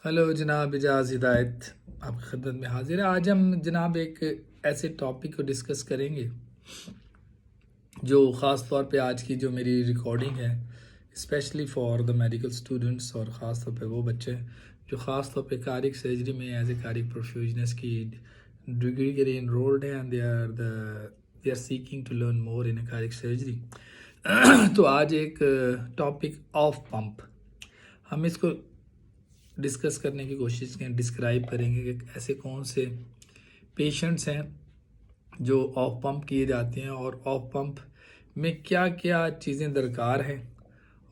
Hello जनाब इजाज़ हिदायत आपकी खिदमत में हाजिर है। आज हम जनाब एक ऐसे टॉपिक को डिस्कस करेंगे जो ख़ास तौर पे आज की जो मेरी रिकॉर्डिंग है specially for the medical students और ख़ास तौर पे वो बच्चे जो ख़ास तौर पे कार्डिक सर्जरी में एज ए कार्डिक परफ्यूजनिस्ट की डिग्री के लिए इनरोल्ड हैं and they are seeking to learn more in a cardiac surgery. तो आज एक टॉपिक ऑफ पंप हम इसको डिस्कस करने की कोशिश करें, डिस्क्राइब करेंगे कि ऐसे कौन से पेशेंट्स हैं जो ऑफ पंप किए जाते हैं और ऑफ पंप में क्या क्या चीज़ें दरकार हैं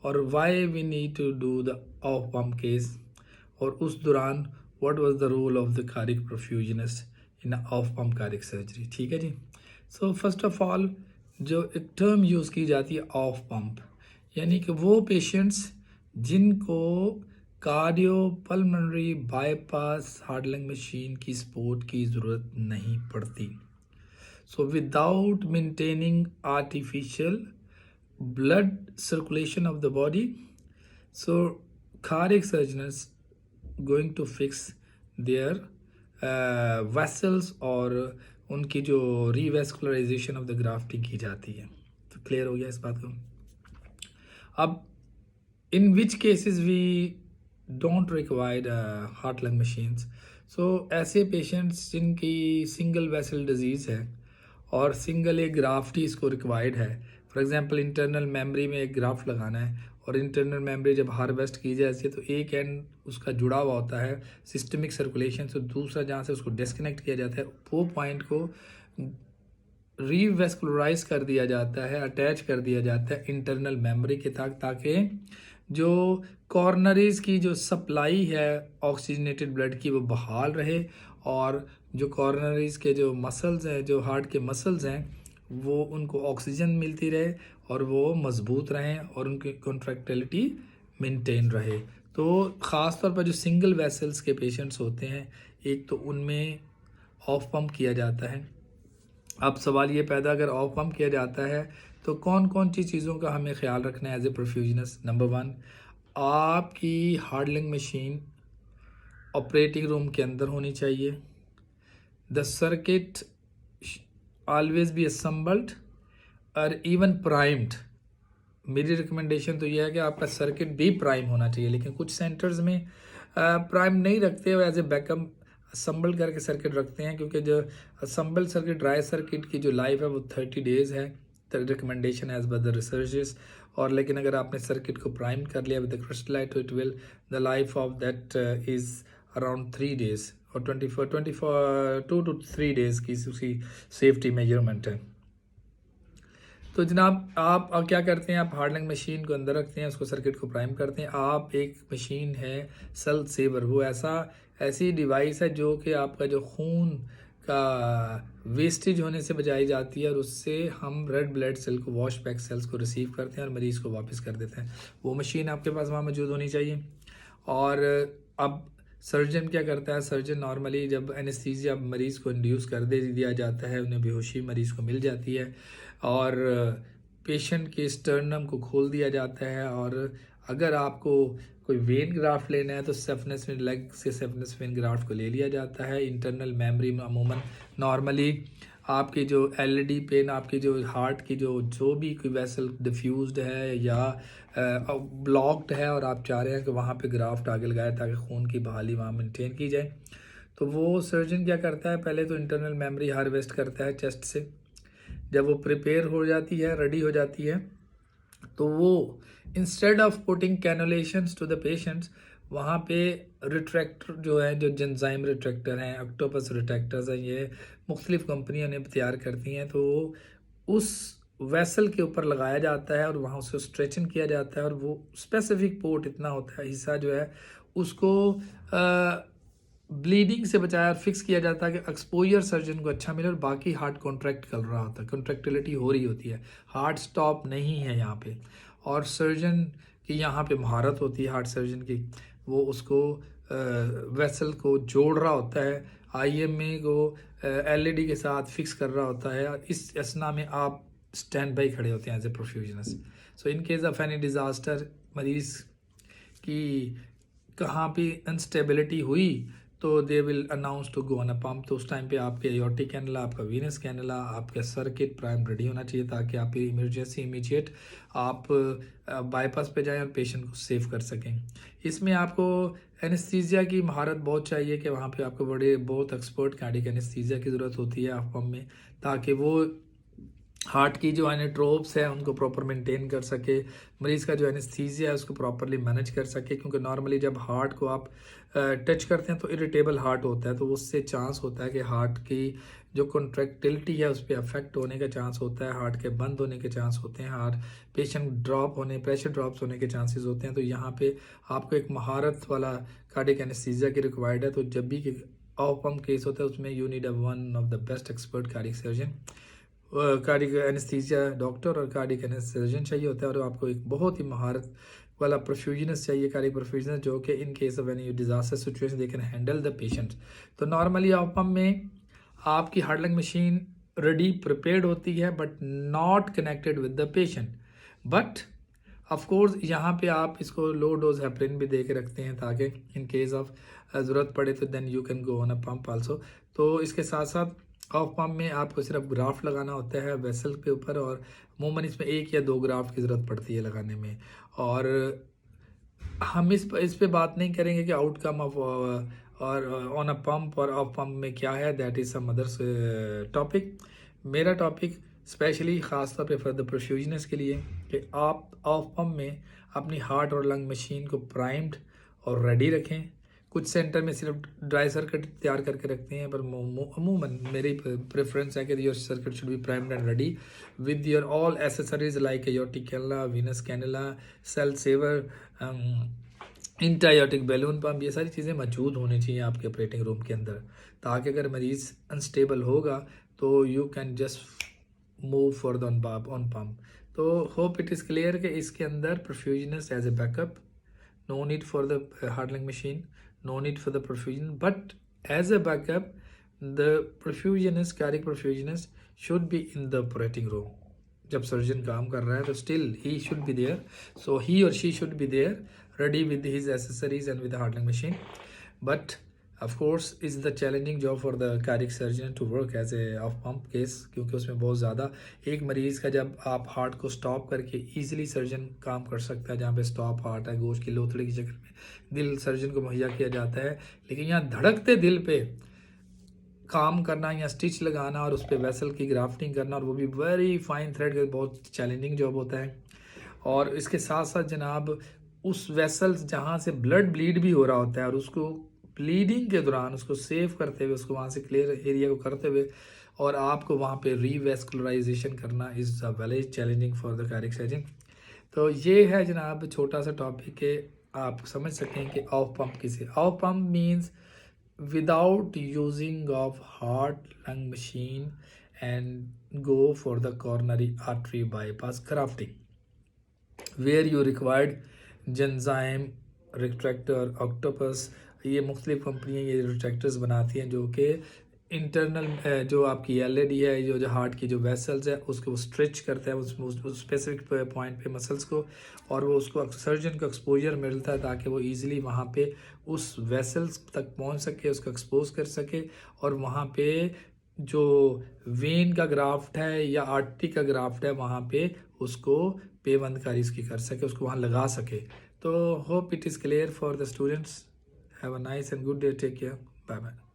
और why we need to do the off pump case और उस दौरान what was the role of the cardiac perfusionist in off pump cardiac surgery. ठीक है जी। सो फर्स्ट ऑफ ऑल जो एक टर्म यूज़ की जाती है ऑफ पंप यानी कि वो पेशेंट्स जिनको cardiopulmonary bypass heart lung machine की सपोर्ट की ज़रूरत नहीं पड़ती। So without maintaining artificial blood circulation of the body, so cardiac surgeons going to fix their vessels और उनकी जो रीवेस्कुलराइजेशन ऑफ द ग्राफ्टिंग की जाती है। तो क्लियर हो गया इस बात को। अब in which cases we don't require heart lung machines, so ऐसे पेशेंट्स जिनकी सिंगल वेसल डिजीज़ है और सिंगल एक ग्राफ्ट ही इसको रिक्वायर्ड है। फॉर एग्जांपल इंटरनल मेमोरी में एक ग्राफ्ट लगाना है और इंटरनल मेमोरी जब हार्वेस्ट की जाती है तो एक एंड उसका जुड़ा हुआ होता है सिस्टमिक सर्कुलेशन से, दूसरा जहाँ से उसको डिस्कनेक्ट किया जाता है वो पॉइंट को रीवेस्कुलराइज कर दिया जाता है, अटैच कर दिया जाता है इंटरनल मेमोरी के तक, ताकि जो कॉर्नरीज की जो सप्लाई है ऑक्सीजनेटेड ब्लड की वो बहाल रहे और जो कॉर्नरीज के जो मसल्स हैं, जो हार्ट के मसल्स हैं, वो उनको ऑक्सीजन मिलती रहे और वो मजबूत रहें और उनकी कॉन्ट्रैक्टिलिटी मेंटेन रहे। तो ख़ास तौर पर जो सिंगल वेसल्स के पेशेंट्स होते हैं एक तो उनमें ऑफ पंप किया जाता है। अब सवाल ये पैदा अगर ऑफ पंप किया जाता है तो कौन कौन सी चीज़ों का हमें ख्याल रखना है एज ए परफ्यूजनिस्ट। नंबर 1, आपकी heart lung machine operating room के अंदर होनी चाहिए। The circuit always be assembled और इवन प्राइम्ड। मेरी रिकमेंडेशन तो यह है कि आपका सर्किट भी प्राइम होना चाहिए, लेकिन कुछ सेंटर्स में प्राइम नहीं रखते हो, एज ए बैकअप असम्बल करके सर्किट रखते हैं, क्योंकि जो असम्बल सर्किट ड्राई सर्किट की जो लाइफ है वो 30 डेज़ है recommendation as per the researches. और लेकिन अगर आपने सर्किट को प्राइम कर लिया विद द क्रिस्टलाइट तो it will the life of that is around 3 days और 2 to 3 डेज़ की उसकी सेफ्टी मेजरमेंट है। तो जनाब आप क्या करते हैं, आप हार्ट लंग मशीन को अंदर रखते हैं, उसको सर्किट को प्राइम करते हैं। आप एक मशीन है सेल सेवर, वो ऐसी डिवाइस है जो कि आपका जो खून का वेस्टेज होने से बचाई जाती है और उससे हम रेड ब्लड सेल को, वॉश बैक सेल्स को रिसीव करते हैं और मरीज़ को वापस कर देते हैं। वो मशीन आपके पास वहाँ मौजूद होनी चाहिए। और अब सर्जन क्या करता है, सर्जन नॉर्मली जब एनेस्थीसिया मरीज़ को इंड्यूस कर दिया जाता है, उन्हें बेहोशी मरीज़ को मिल जाती है और पेशेंट के स्टर्नम को खोल दिया जाता है। और अगर आपको कोई वेन ग्राफ्ट लेना है तो सेफनेस वेन लेग से सेफनेस वेन ग्राफ्ट को ले लिया जाता है। इंटरनल मेमोरी में अमूमन नॉर्मली आपकी जो एलईडी पेन, आपकी जो हार्ट की जो भी कोई वेसल डिफ्यूज्ड है या ब्लॉक्ड है और आप चाह रहे हैं कि वहाँ पे ग्राफ्ट आगे लगाए ताकि खून की बहाली वहाँ मेंटेन की जाए, तो वो सर्जन क्या करता है, पहले तो इंटरनल मेमोरी हार्वेस्ट करता है चेस्ट से। जब वो प्रिपेयर हो जाती है, रेडी हो जाती है, तो वो instead of putting cannulations to the patients, वहाँ पे रिट्रैक्टर जो है, जो जेंजाइम रिट्रैक्टर हैं, ऑक्टोपस रिट्रैक्टर्स हैं, ये मुख्तलिफ कंपनियाँ ने तैयार करती हैं, तो उस वेसल के ऊपर लगाया जाता है और वहाँ उसको स्ट्रेचन किया जाता है और वो स्पेसिफिक पोर्ट इतना होता है, हिस्सा जो है उसको ब्लीडिंग से बचाया और फिक्स किया जाता है कि एक्सपोजर सर्जन को अच्छा मिले और बाकी हार्ट कॉन्ट्रैक्ट कर रहा होता है, कॉन्ट्रैक्टिलिटी हो रही होती है, हार्ट स्टॉप नहीं है यहाँ पे। और सर्जन की यहाँ पे महारत होती है, हार्ट सर्जन की, वो उसको वेसल को जोड़ रहा होता है, आईएमए को एलईडी के साथ फिक्स कर रहा होता है और इस असना में आप स्टैंड बाई खड़े होते हैं as a perfusionist. So in case of any disaster, मरीज़ की कहाँ पे इंस्टेबिलिटी हुई तो they will announce to go on a pump. तो उस टाइम पे आपके एयोर्टिक कैनुला, आपका वीनस कैनुला, आपका सर्किट प्राइम रेडी होना चाहिए ताकि आप इमरजेंसी इमीडिएट आप बाईपास पे जाएं और पेशेंट को सेव कर सकें। इसमें आपको एनेस्थीसिया की महारत बहुत चाहिए कि वहाँ पे आपको बड़े बहुत एक्सपर्ट कार्डियक एनेस्थीसिया की ज़रूरत होती है आप पंप में, ताकि वो हार्ट की जो एनेट्रोप्स है उनको प्रॉपर मेंटेन कर सके, मरीज़ का जो एनेस्थीसिया है उसको प्रॉपरली मैनेज कर सके। क्योंकि नॉर्मली जब हार्ट को आप टच करते हैं तो इरिटेबल हार्ट होता है, तो उससे चांस होता है कि हार्ट की जो कॉन्ट्रैक्टिलिटी है उस पर अफेक्ट होने का चांस होता है, हार्ट के बंद होने के चांस होते हैं, हार्ट पेशेंट ड्रॉप होने, प्रेशर ड्रॉप्स होने के चांसेस होते हैं। तो यहाँ पे आपको एक महारत वाला कार्डियक एनेस्थीसिया की रिक्वायर्ड है। तो जब भी ऑफ पंप केस होता है उसमें you need a one of the best expert cardiac surgeon, cardiac anaesthesia doctor और कार्डियक एनेस्थीसियन चाहिए होता है। और आपको एक बहुत ही महारत वाला परफ्यूजनिस्ट चाहिए, कार्डियक परफ्यूजनिस्ट, जो कि इन case of any disaster situation they can handle the patient. तो नॉर्मली ऑफ पंप में आपकी heart lung machine ready prepared होती है but not connected with the patient. But of course यहाँ पे आप इसको लो डोज हेपरिन भी दे के रखते हैं ताकि इन केस ऑफ ज़रूरत पड़े तो then you can go on a pump also. तो इसके साथ साथ ऑफ पंप में आपको सिर्फ ग्राफ्ट लगाना होता है वेसल के ऊपर, और अमूमन इसमें 1 या 2 ग्राफ्ट की ज़रूरत पड़ती है लगाने में। और हम इस पे बात नहीं करेंगे कि आउटकम ऑफ और ऑन अ पंप और ऑफ पंप में क्या है, that is some others topic. मेरा टॉपिक स्पेशली ख़ास तौर पे फॉर द परफ्यूजनिस्ट के लिए कि आप ऑफ पंप में अपनी हार्ट और लंग मशीन को प्राइम्ड और रेडी रखें। कुछ सेंटर में सिर्फ ड्राई सर्किट तैयार करके रखते हैं, पर अमूमन मेरी प्रेफरेंस है कि your circuit should be primed and ready with your all accessories like aortic cannula, venous cannula, cell saver, intraaortic balloon pump. ये सारी चीज़ें मौजूद होनी चाहिए आपके ऑपरेटिंग रूम के अंदर, ताकि अगर मरीज़ अनस्टेबल होगा तो you can just move for the on pump. तो होप इट इज़ क्लियर कि इसके अंदर perfusionist as a backup, no need for the heart lung machine, no need for the perfusion, but as a backup the perfusionist, cardiac perfusionist should be in the operating room. जब surgeon काम कर रहा है तो still he should be there, so he or she should be there ready with his accessories and with the heart lung machine. But of course is the challenging job for the cardiac surgeon to work as a off pump case, क्योंकि उसमें बहुत ज़्यादा एक मरीज़ का जब आप heart को स्टॉप करके इजीली सर्जन काम कर सकता है, जहाँ पे स्टॉप हार्ट है, गोश्त की लोथड़ी की शक्ल में दिल सर्जन को मुहैया किया जाता है, लेकिन यहाँ धड़कते दिल पे काम करना या स्टिच लगाना और उस पर वेसल की ग्राफ्टिंग करना, और वो भी वेरी फाइन थ्रेड का, बहुत चैलेंजिंग जॉब होता है। और इसके साथ साथ जनाब उस वेसल्स जहाँ से ब्लड ब्लीड भी हो रहा होता है और उसको ब्लीडिंग के दौरान उसको सेव करते हुए, उसको वहाँ से क्लियर एरिया को करते हुए और आपको वहाँ पे रीवेस्कुलराइजेशन करना is a very challenging for the cardiac surgeon. तो ये है जनाब छोटा सा टॉपिक के आप समझ सकते हैं कि ऑफ पंप किसे। Off pump means without using of heart lung machine and go for the coronary artery bypass grafting where you required Genzyme retractor octopus. ये मुख्तलिफ कंपनियाँ ये रिट्रैक्टर्स बनाती हैं जो कि इंटरनल जो आपकी एलईडी है, जो हार्ट की जो वेसल्स है उसको स्ट्रेच करता है उस स्पेसिफिक पॉइंट पे मसल्स को, और वो उसको सर्जन को एक्सपोजर मिलता है ताकि वो इजीली वहाँ पे उस वेसल्स तक पहुँच सके, उसको एक्सपोज कर सके, और वहाँ पे जो वेन का ग्राफ्ट है या आर्टरी का ग्राफ्ट है वहाँ पे उसको पेबंदकारी इसकी कर सके, उसको वहाँ लगा सके। तो hope it is clear for the students. Have a nice and good day, take care, bye bye.